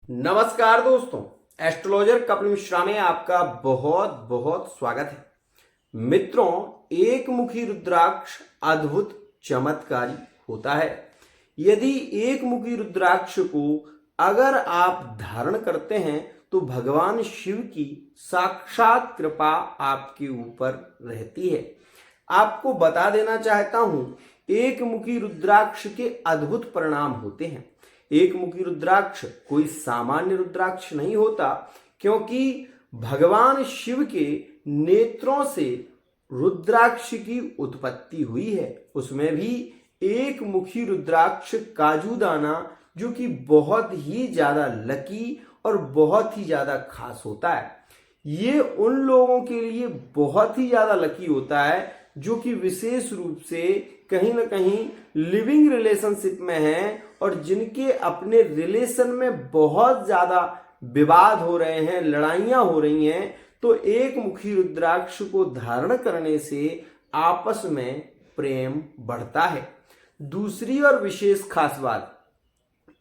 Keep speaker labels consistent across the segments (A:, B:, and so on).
A: नमस्कार दोस्तों, एस्ट्रोलॉजर कपिल मिश्रा में आपका बहुत बहुत स्वागत है। मित्रों, एक मुखी रुद्राक्ष अद्भुत चमत्कारी होता है। यदि एक मुखी रुद्राक्ष को अगर आप धारण करते हैं तो भगवान शिव की साक्षात कृपा आपके ऊपर रहती है। आपको बता देना चाहता हूं, एक मुखी रुद्राक्ष के अद्भुत परिणाम होते हैं। एक मुखी रुद्राक्ष कोई सामान्य रुद्राक्ष नहीं होता, क्योंकि भगवान शिव के नेत्रों से रुद्राक्ष की उत्पत्ति हुई है। उसमें भी एक मुखी रुद्राक्ष काजूदाना, जो कि बहुत ही ज्यादा लकी और बहुत ही ज्यादा खास होता है। ये उन लोगों के लिए बहुत ही ज्यादा लकी होता है जो कि विशेष रूप से कहीं ना कहीं लिविंग रिलेशनशिप में हैं और जिनके अपने रिलेशन में बहुत ज्यादा विवाद हो रहे हैं, लड़ाइयां हो रही हैं। तो एक मुखी रुद्राक्ष को धारण करने से आपस में प्रेम बढ़ता है। दूसरी और विशेष खास बात,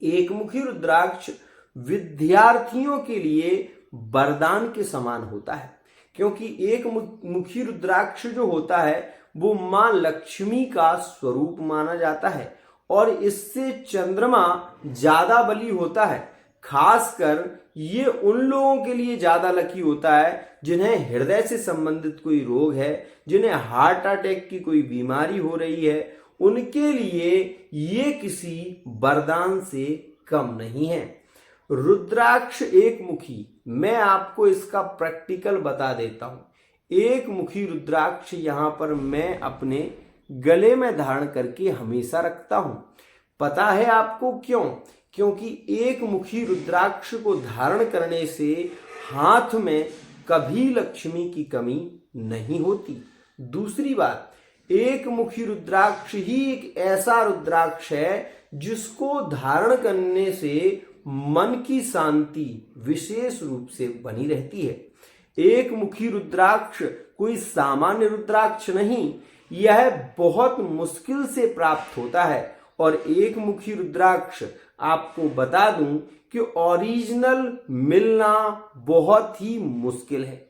A: एक मुखी रुद्राक्ष विद्यार्थियों के लिए वरदान के समान होता है, क्योंकि एक मुखी रुद्राक्ष जो होता है वो मां लक्ष्मी का स्वरूप माना जाता है और इससे चंद्रमा ज्यादा बली होता है। खासकर ये उन लोगों के लिए ज्यादा लकी होता है जिन्हें हृदय से संबंधित कोई रोग है, जिन्हें हार्ट अटैक की कोई बीमारी हो रही है, उनके लिए ये किसी वरदान से कम नहीं है। रुद्राक्ष एक मुखी, मैं आपको इसका प्रैक्टिकल बता देता हूं। एक मुखी रुद्राक्ष यहां पर मैं अपने गले में धारण करके हमेशा रखता हूं। पता है आपको क्यों? क्योंकि एक मुखी रुद्राक्ष को धारण करने से हाथ में कभी लक्ष्मी की कमी नहीं होती। दूसरी बात, एक मुखी रुद्राक्ष ही एक ऐसा रुद्राक्ष है जिसको धारण करने से मन की शांति विशेष रूप से बनी रहती है। एक मुखी रुद्राक्ष कोई सामान्य रुद्राक्ष नहीं, यह बहुत मुश्किल से प्राप्त होता है। और एक मुखी रुद्राक्ष आपको बता दूं कि ओरिजिनल मिलना बहुत ही मुश्किल है।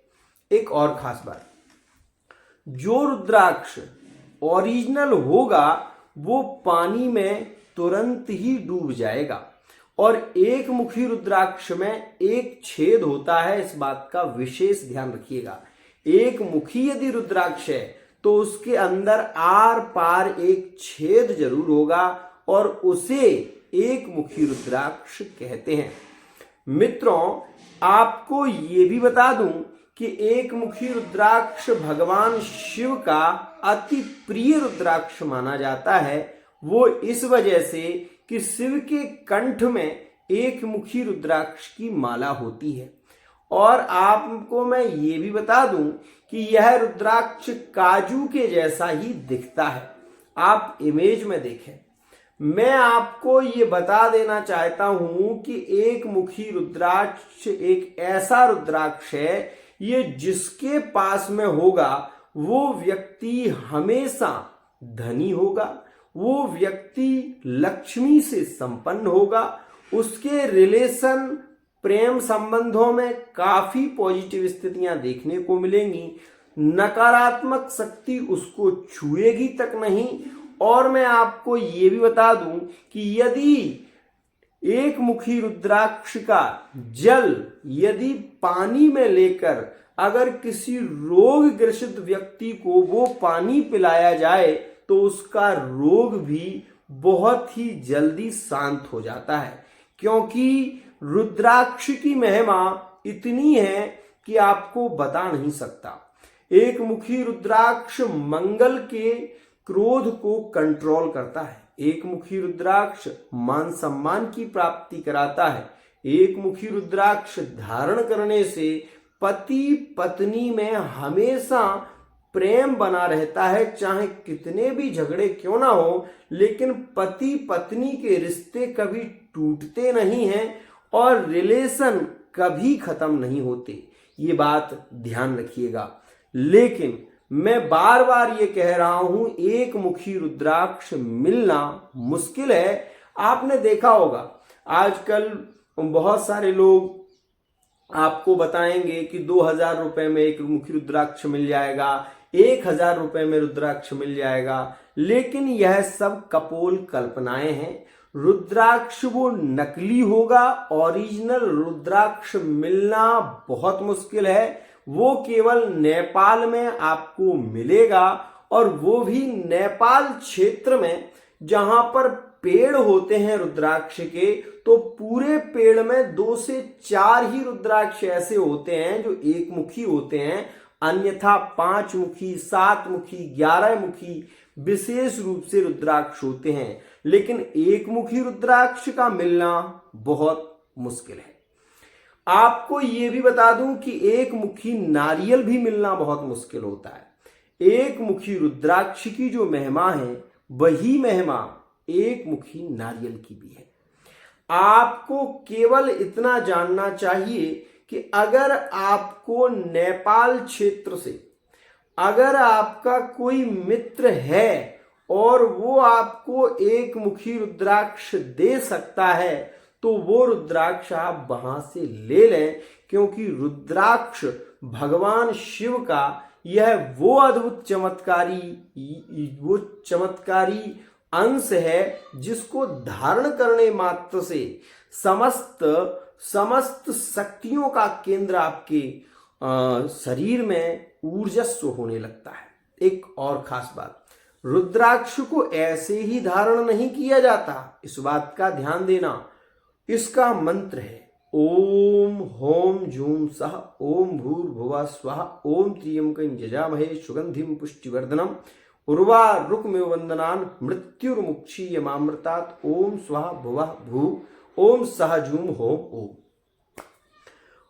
A: एक और खास बात, जो रुद्राक्ष ओरिजिनल होगा वो पानी में तुरंत ही डूब जाएगा और एक मुखी रुद्राक्ष में एक छेद होता है। इस बात का विशेष ध्यान रखिएगा। एक मुखी यदि रुद्राक्ष है तो उसके अंदर आर पार एक छेद जरूर होगा और उसे एक मुखी रुद्राक्ष कहते हैं। मित्रों, आपको ये भी बता दूं कि एक मुखी रुद्राक्ष भगवान शिव का अति प्रिय रुद्राक्ष माना जाता है। वो इस वजह से कि शिव के कंठ में एक मुखी रुद्राक्ष की माला होती है। और आपको मैं ये भी बता दूं कि यह रुद्राक्ष काजू के जैसा ही दिखता है। आप इमेज में देखें। मैं आपको ये बता देना चाहता हूं कि एक मुखी रुद्राक्ष एक ऐसा रुद्राक्ष है, ये जिसके पास में होगा वो व्यक्ति हमेशा धनी होगा, वो व्यक्ति लक्ष्मी से संपन्न होगा, उसके रिलेशन प्रेम संबंधों में काफी पॉजिटिव स्थितियां देखने को मिलेंगी, नकारात्मक शक्ति उसको छुएगी तक नहीं। और मैं आपको ये भी बता दूं कि यदि एक मुखी रुद्राक्ष का जल यदि पानी में लेकर अगर किसी रोग ग्रसित व्यक्ति को वो पानी पिलाया जाए तो उसका रोग भी बहुत ही जल्दी शांत हो जाता है, क्योंकि रुद्राक्ष की महिमा इतनी है कि आपको बता नहीं सकता। एक मुखी रुद्राक्ष मंगल के क्रोध को कंट्रोल करता है। एक मुखी रुद्राक्ष मान सम्मान की प्राप्ति कराता है। एक मुखी रुद्राक्ष धारण करने से पति पत्नी में हमेशा प्रेम बना रहता है, चाहे कितने भी झगड़े क्यों ना हो, लेकिन पति पत्नी के रिश्ते कभी टूटते नहीं हैं और रिलेशन कभी खत्म नहीं होते। ये बात ध्यान रखिएगा। लेकिन मैं बार बार ये कह रहा हूं, एक मुखी रुद्राक्ष मिलना मुश्किल है। आपने देखा होगा आजकल बहुत सारे लोग आपको बताएंगे कि 2,000 रुपए में एक मुखी रुद्राक्ष मिल जाएगा, 1,000 रुपए में रुद्राक्ष मिल जाएगा, लेकिन यह सब कपोल कल्पनाएं हैं। रुद्राक्ष वो नकली होगा, ओरिजिनल रुद्राक्ष मिलना बहुत मुश्किल है। वो केवल नेपाल में आपको मिलेगा, और वो भी नेपाल क्षेत्र में जहां पर पेड़ होते हैं रुद्राक्ष के, तो पूरे पेड़ में 2 से 4 ही रुद्राक्ष ऐसे होते हैं जो एक मुखी होते हैं, अन्यथा 5 मुखी, 7 मुखी, 11 मुखी विशेष रूप से रुद्राक्ष होते हैं। लेकिन एक मुखी रुद्राक्ष का मिलना बहुत मुश्किल है। आपको यह भी बता दूं कि एक मुखी नारियल भी मिलना बहुत मुश्किल होता है। एक मुखी रुद्राक्ष की जो महिमा है, वही महिमा एक मुखी नारियल की भी है। आपको केवल इतना जानना चाहिए कि अगर आपको नेपाल क्षेत्र से अगर आपका कोई मित्र है और वो आपको एक मुखी रुद्राक्ष दे सकता है, तो वो रुद्राक्ष आप वहां से ले लें, क्योंकि रुद्राक्ष भगवान शिव का यह वो अद्भुत चमत्कारी अंश है जिसको धारण करने मात्र से समस्त शक्तियों का केंद्र आपके शरीर में ऊर्जस्व होने लगता है। एक और खास बात, रुद्राक्ष को ऐसे ही धारण नहीं किया जाता, इस बात का ध्यान देना। इसका मंत्र है ओम होम जूम सह ओम भूर्भुवः स्वः ओम त्र्यंबकं यजामहे सुगंधिं पुष्टिवर्धनम् उर्वारुकमिव वंदनान् मृत्युर्मुक्षीयमामृतात् ओम स्वः भुवः भूः ओम सह जूम होम ओम।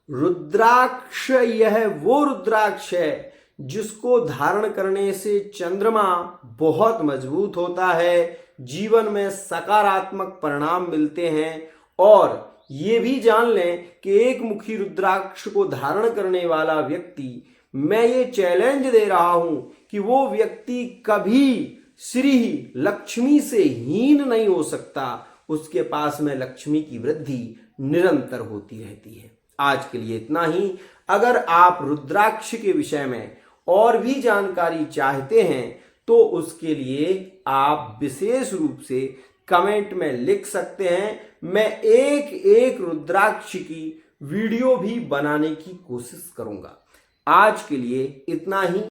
A: रुद्राक्ष यह वो रुद्राक्ष है जिसको धारण करने से चंद्रमा बहुत मजबूत होता है, जीवन में सकारात्मक परिणाम मिलते हैं। और ये भी जान लें कि एक मुखी रुद्राक्ष को धारण करने वाला व्यक्ति, मैं ये चैलेंज दे रहा हूं कि वो व्यक्ति कभी श्री लक्ष्मी से हीन नहीं हो सकता, उसके पास में लक्ष्मी की वृद्धि निरंतर होती रहती है। आज के लिए इतना ही। अगर आप रुद्राक्ष के विषय में और भी जानकारी चाहते हैं तो उसके लिए आप विशेष रूप से कमेंट में लिख सकते हैं। मैं एक एक रुद्राक्ष की वीडियो भी बनाने की कोशिश करूंगा। आज के लिए इतना ही।